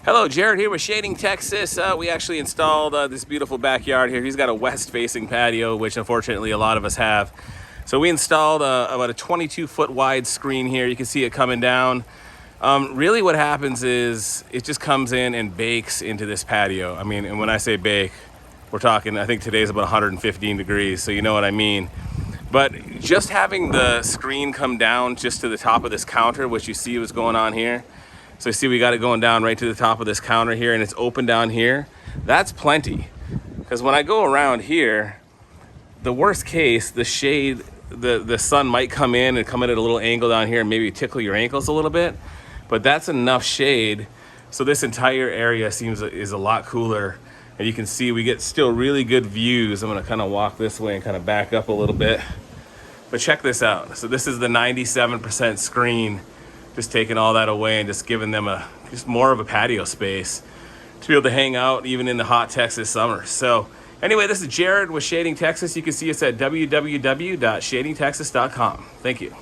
Hello, Jared here with Shading Texas. We actually installed this beautiful backyard here. He's got a west-facing patio, which unfortunately a lot of us have. So we installed about a 22-foot wide screen here. You can see it coming down. Really what happens is it just comes in and bakes into this patio. I mean, and when I say bake, we're talking, I think today's about 115 degrees, so you know what I mean. But just having the screen come down just to the top of this counter, which you see what's going on here. So you see we got it going down right to the top of this counter here, and it's open down here. That's plenty. Because when I go around here, the worst case, the shade, the sun might come in and come in at a little angle down here and maybe tickle your ankles a little bit. But that's enough shade. So this entire area is a lot cooler. And you can see we get still really good views. I'm gonna kind of walk this way and kind of back up a little bit. But check this out. So this is the 97% screen, just taking all that away and just giving them just more of a patio space to be able to hang out even in the hot Texas summer. So anyway, this is Jared with Shading Texas. You can see us at www.shadingtexas.com. Thank you.